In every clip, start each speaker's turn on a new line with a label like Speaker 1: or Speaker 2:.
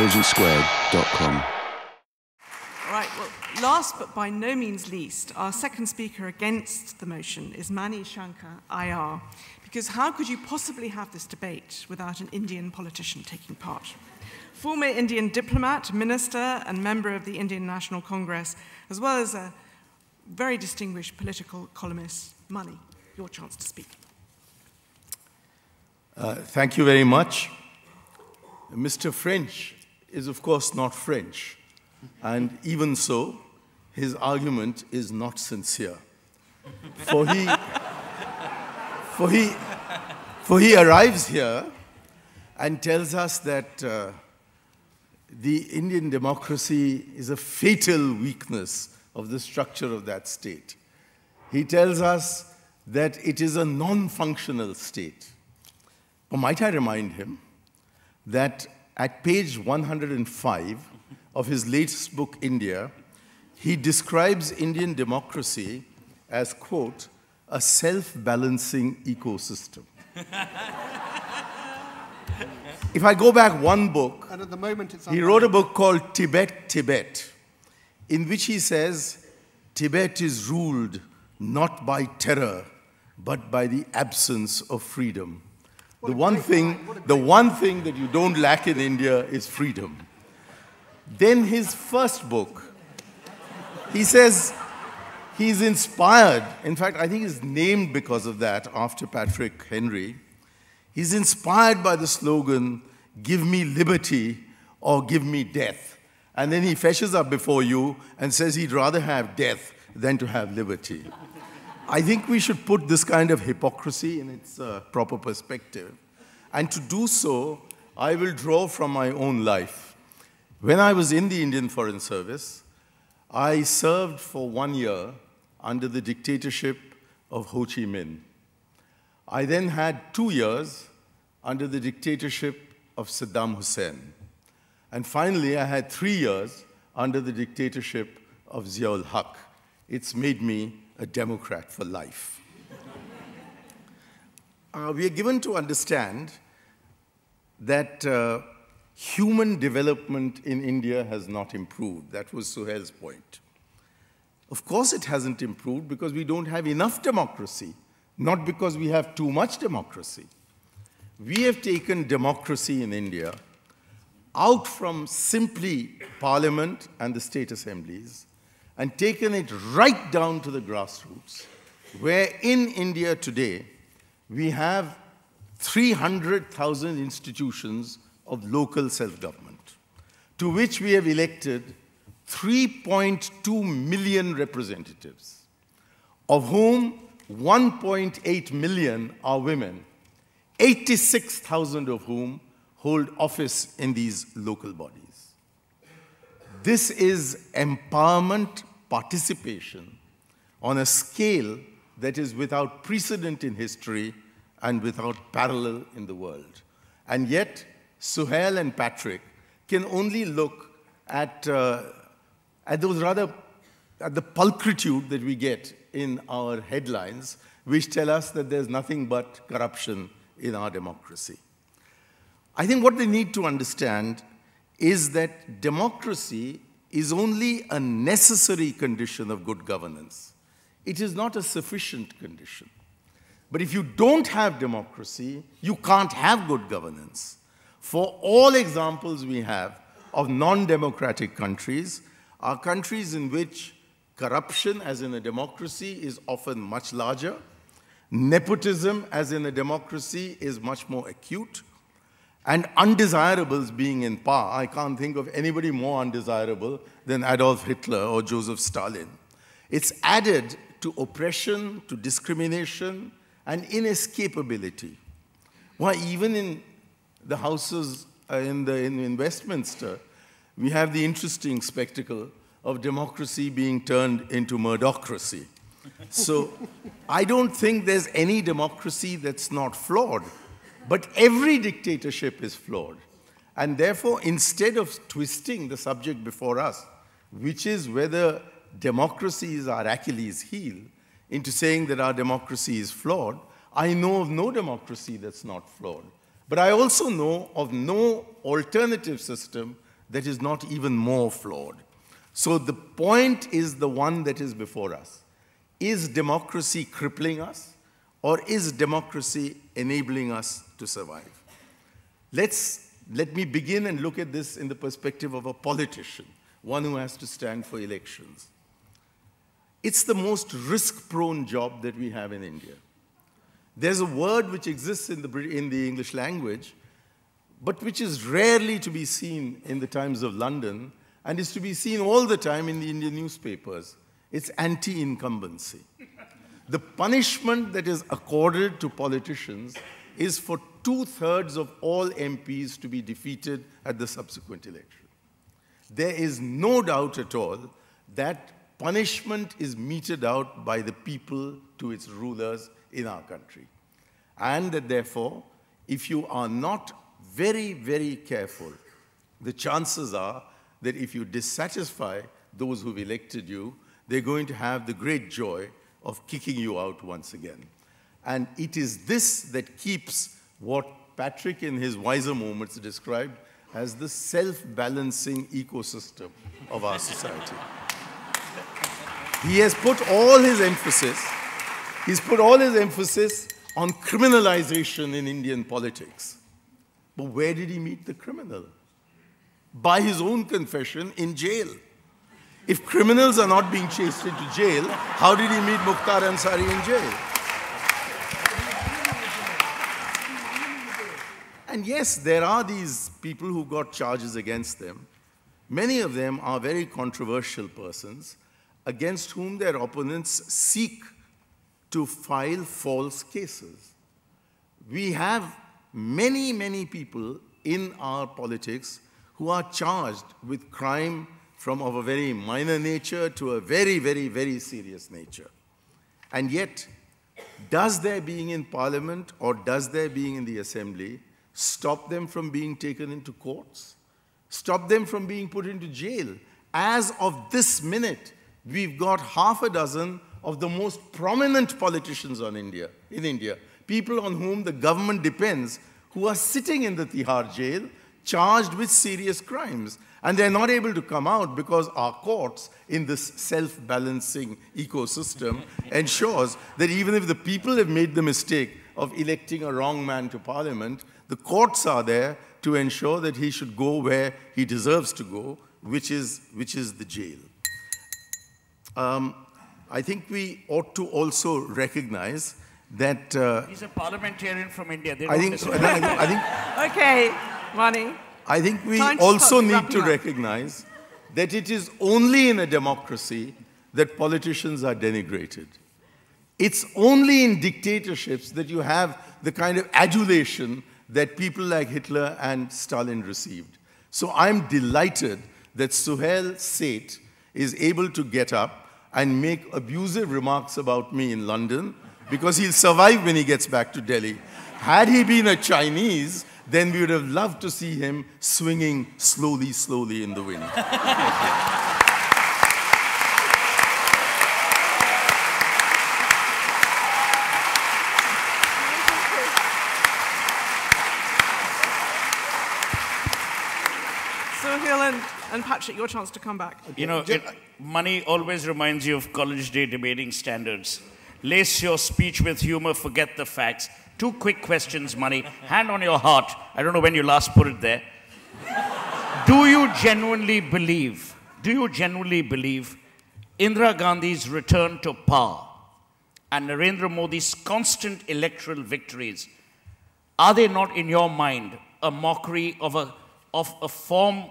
Speaker 1: persiansquared.com.
Speaker 2: All right, well, last but by no means least, our second speaker against the motion is Mani Shankar Aiyar, because how could you possibly have this debate without an Indian politician taking part? Former Indian diplomat, minister, and member of the Indian National Congress, as well as a very distinguished political columnist. Mani, your chance to speak.
Speaker 3: Thank you very much. Mr. French is, of course, not French, and even so, his argument is not sincere. For he arrives here and tells us that the Indian democracy is a fatal weakness of the structure of that state. He tells us that it is a non-functional state. But might I remind him that at page 105 of his latest book, India, he describes Indian democracy as, quote, a self-balancing ecosystem. If I go back one book,
Speaker 4: and at the moment it's
Speaker 3: he wrote a book called Tibet, Tibet, in which he says, Tibet is ruled not by terror, but by the absence of freedom. The one thing that you don't lack in India is freedom. Then his first book, he says he's inspired. In fact, I think he's named because of that after Patrick Henry. He's inspired by the slogan, give me liberty or give me death. And then he fetches up before you and says he'd rather have death than to have liberty. I think we should put this kind of hypocrisy in its proper perspective. And to do so, I will draw from my own life. When I was in the Indian Foreign Service, I served for 1 year under the dictatorship of Ho Chi Minh. I then had 2 years under the dictatorship of Saddam Hussein. And finally, I had 3 years under the dictatorship of Zia-ul Haq. It's made me a Democrat for life. We are given to understand that human development in India has not improved. That was Suhail's point. Of course it hasn't improved because we don't have enough democracy, not because we have too much democracy. We have taken democracy in India out from simply parliament and the state assemblies and taken it right down to the grassroots, where in India today we have 300,000 institutions of local self-government, to which we have elected 3.2 million representatives, of whom 1.8 million are women, 86,000 of whom hold office in these local bodies. This is empowerment participation on a scale that is without precedent in history and without parallel in the world. And yet, Suhail and Patrick can only look at the pulchritude that we get in our headlines, which tell us that there's nothing but corruption in our democracy. I think what they need to understand is that democracy is only a necessary condition of good governance. It is not a sufficient condition. But if you don't have democracy, you can't have good governance. For all examples we have of non-democratic countries are countries in which corruption, as in a democracy, is often much larger. Nepotism, as in a democracy, is much more acute. And undesirables being in power. I can't think of anybody more undesirable than Adolf Hitler or Joseph Stalin. It's added to oppression, to discrimination, and inescapability. Why, even in the houses in Westminster, we have the interesting spectacle of democracy being turned into murdocracy. So I don't think there's any democracy that's not flawed. But every dictatorship is flawed. And therefore, instead of twisting the subject before us, which is whether democracy is our Achilles heel, into saying that our democracy is flawed, I know of no democracy that's not flawed. But I also know of no alternative system that is not even more flawed. So the point is the one that is before us. Is democracy crippling us, or is democracy enabling us to survive? Let me begin and look at this in the perspective of a politician, one who has to stand for elections. It's the most risk-prone job that we have in India. There's a word which exists in the English language, but which is rarely to be seen in the Times of London, and is to be seen all the time in the Indian newspapers. It's anti-incumbency. The punishment that is accorded to politicians is for 2/3 of all MPs to be defeated at the subsequent election. There is no doubt at all that punishment is meted out by the people to its rulers in our country. And that therefore, if you are not very, very careful, the chances are that if you dissatisfy those who've elected you, they're going to have the great joy of kicking you out once again. And it is this that keeps what Patrick in his wiser moments described as the self-balancing ecosystem of our society. He has put all his emphasis, on criminalization in Indian politics. But where did he meet the criminal? By his own confession, in jail. If criminals are not being chased into jail, how did he meet Mukhtar Ansari in jail? And yes, there are these people who got charges against them. Many of them are very controversial persons against whom their opponents seek to file false cases. We have many, many people in our politics who are charged with crime from of a very minor nature to a very, very, very serious nature. And yet, does their being in Parliament or does their being in the Assembly stop them from being taken into courts? Stop them from being put into jail? As of this minute, we've got half a dozen of the most prominent politicians in India, people on whom the government depends, who are sitting in the Tihar jail, charged with serious crimes. And they're not able to come out because our courts, in this self-balancing ecosystem, ensures that even if the people have made the mistake of electing a wrong man to Parliament, the courts are there to ensure that he should go where he deserves to go, which is the jail. I think we ought to also recognize that...
Speaker 1: He's a parliamentarian from India.
Speaker 2: Okay, Mani.
Speaker 3: I think we also need to recognize that it is only in a democracy that politicians are denigrated. It's only in dictatorships that you have the kind of adulation that people like Hitler and Stalin received. So I'm delighted that Suhail Seth is able to get up and make abusive remarks about me in London because he'll survive when he gets back to Delhi. Had he been a Chinese, then we would have loved to see him swinging slowly, slowly in the wind.
Speaker 2: Suhail and Patrick, your chance to come back.
Speaker 1: You know, money always reminds you of college day debating standards. Lace your speech with humor, forget the facts. 2 quick questions, Mani. Hand on your heart. I don't know when you last put it there. Do you genuinely believe Indira Gandhi's return to power and Narendra Modi's constant electoral victories, are they not, in your mind, a mockery of a form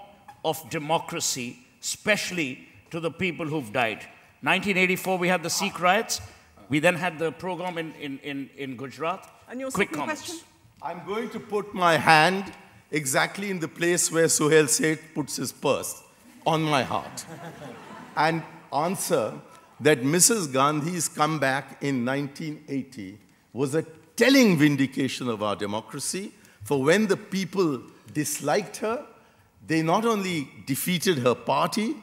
Speaker 1: of democracy, especially to the people who've died? 1984, we had the Sikh riots. We then had the program in Gujarat.
Speaker 2: And your
Speaker 1: Quick
Speaker 2: second
Speaker 1: comments.
Speaker 2: question?
Speaker 3: I'm going to put my hand exactly in the place where Suhail Seth puts his purse, on my heart, and answer that Mrs. Gandhi's comeback in 1980 was a telling vindication of our democracy, for when the people disliked her, they not only defeated her party,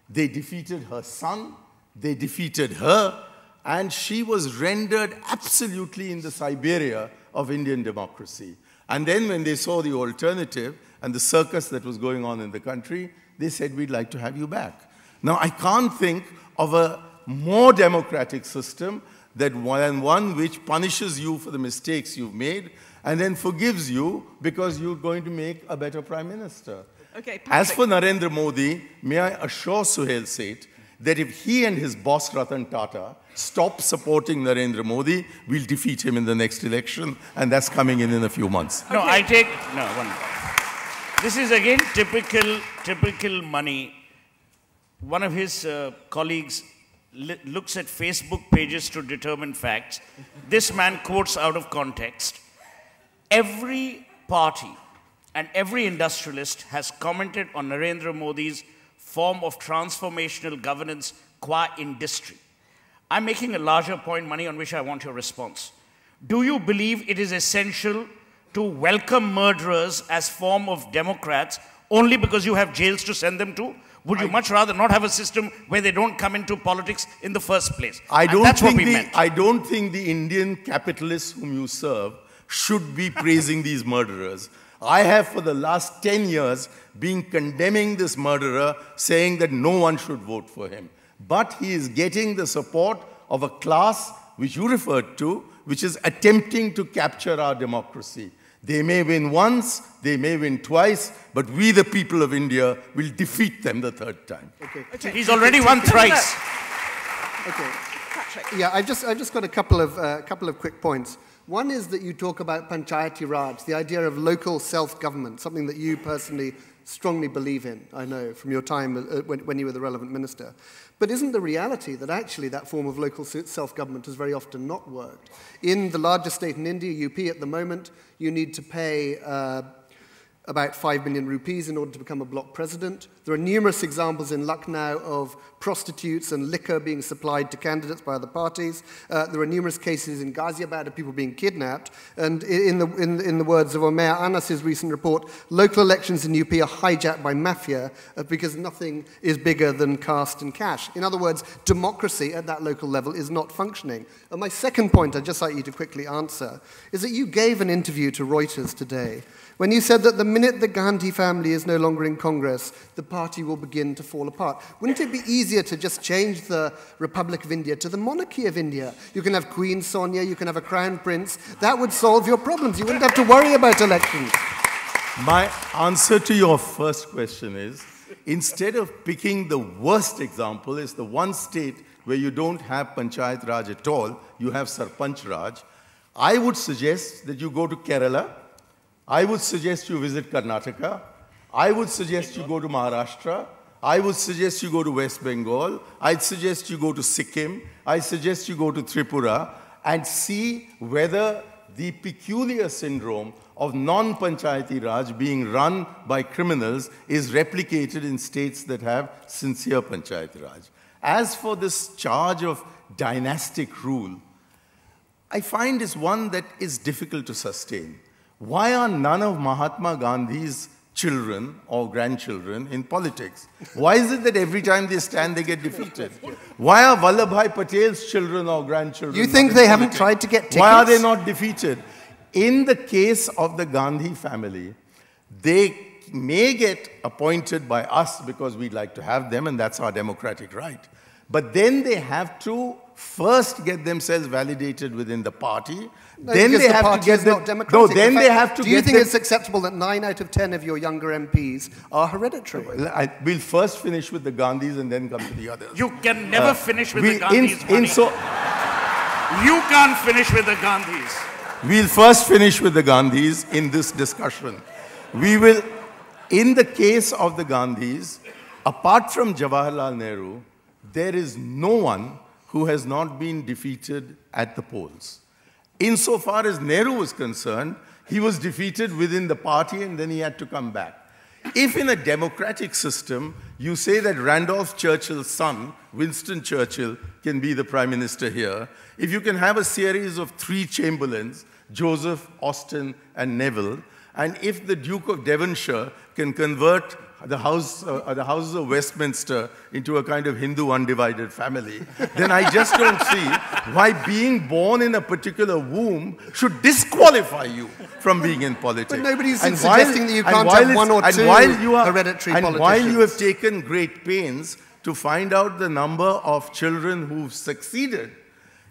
Speaker 3: they defeated her son, they defeated her, and she was rendered absolutely in the Siberia of Indian democracy. And then when they saw the alternative, and the circus that was going on in the country, they said, we'd like to have you back. Now, I can't think of a more democratic system than one which punishes you for the mistakes you've made and then forgives you because you're going to make a better prime minister.
Speaker 2: Okay,
Speaker 3: As for Narendra Modi, may I assure Suhail Seth that if he and his boss Ratan Tata stop supporting Narendra Modi, we'll defeat him in the next election, and that's coming in a few months.
Speaker 1: No, one. This is again typical money. One of his colleagues looks at Facebook pages to determine facts. This man quotes out of context. Every party and every industrialist has commented on Narendra Modi's form of transformational governance qua industry. I'm making a larger point, Mani, on which I want your response. Do you believe it is essential to welcome murderers as form of democrats only because you have jails to send them to? Would you much rather not have a system where they don't come into politics in the first place?
Speaker 3: I don't think the Indian capitalists whom you serve should be praising these murderers. I have, for the last 10 years, been condemning this murderer, saying that no one should vote for him. But he is getting the support of a class which you referred to, which is attempting to capture our democracy. They may win once, they may win twice, but we, the people of India, will defeat them the third time.
Speaker 2: Okay.
Speaker 1: He's already won thrice.
Speaker 4: Okay. Yeah, I've just got a couple of quick points. One is that you talk about Panchayati Raj, the idea of local self-government, something that you personally strongly believe in, I know, from your time when you were the relevant minister. But isn't the reality that actually that form of local self-government has very often not worked? In the largest state in India, UP, at the moment, you need to pay about 5 million rupees in order to become a block president. There are numerous examples in Lucknow of prostitutes and liquor being supplied to candidates by other parties. There are numerous cases in Ghaziabad of people being kidnapped. And in the words of Omer Anas's recent report, local elections in UP are hijacked by mafia because nothing is bigger than caste and cash. In other words, democracy at that local level is not functioning. And my second point, I'd just like you to quickly answer, is that you gave an interview to Reuters today when you said that the minute the Gandhi family is no longer in Congress, the party will begin to fall apart. Wouldn't it be easier to just change the Republic of India to the Monarchy of India? You can have Queen Sonia, you can have a Crown Prince. That would solve your problems. You wouldn't have to worry about elections.
Speaker 3: My answer to your first question is, instead of picking the worst example, is the one state where you don't have Panchayat Raj at all, you have Sarpanch Raj, I would suggest that you go to Kerala. I would suggest you visit Karnataka. I would suggest you go to Maharashtra. I would suggest you go to West Bengal. I'd suggest you go to Sikkim. I suggest you go to Tripura and see whether the peculiar syndrome of non-Panchayati Raj being run by criminals is replicated in states that have sincere Panchayati Raj. As for this charge of dynastic rule, I find is one that is difficult to sustain. Why are none of Mahatma Gandhi's children or grandchildren in politics? Why is it that every time they stand, they get defeated? Why are Vallabhbhai Patel's children or grandchildren?
Speaker 4: You think they haven't tried to get tickets?
Speaker 3: Why are they not defeated? In the case of the Gandhi family, they may get appointed by us because we'd like to have them, and that's our democratic right. But then they have to first get themselves validated within the party.
Speaker 4: No,
Speaker 3: then they have to get them. No, then they have to.
Speaker 4: Do you think it's acceptable that 9 out of 10 of your younger MPs are hereditary?
Speaker 3: We'll first finish with the Gandhis and then come to the others.
Speaker 1: You can never finish with the Gandhis. You can't finish with the Gandhis.
Speaker 3: We'll first finish with the Gandhis in this discussion. We will, in the case of the Gandhis, apart from Jawaharlal Nehru, there is no one who has not been defeated at the polls. Insofar as Nehru was concerned, he was defeated within the party and then he had to come back. If in a democratic system, you say that Randolph Churchill's son, Winston Churchill, can be the prime minister here, if you can have a series of 3 Chamberlains, Joseph, Austin, and Neville, and if the Duke of Devonshire can convert the houses of Westminster into a kind of Hindu undivided family, then I just don't see why being born in a particular womb should disqualify you from being in politics.
Speaker 4: But nobody's suggesting that you can't have one or two hereditary politicians.
Speaker 3: And while you have taken great pains to find out the number of children who've succeeded,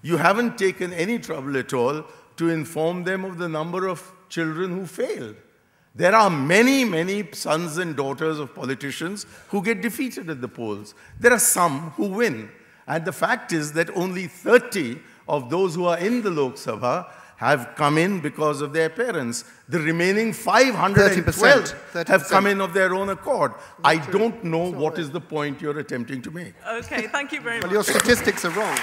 Speaker 3: you haven't taken any trouble at all to inform them of the number of children who failed. There are many, many sons and daughters of politicians who get defeated at the polls. There are some who win. And the fact is that only 30 of those who are in the Lok Sabha have come in because of their parents. The remaining 512 have come in of their own accord. I don't know what is the point you're attempting to make.
Speaker 2: Okay, thank you very much.
Speaker 4: Well, your statistics are wrong.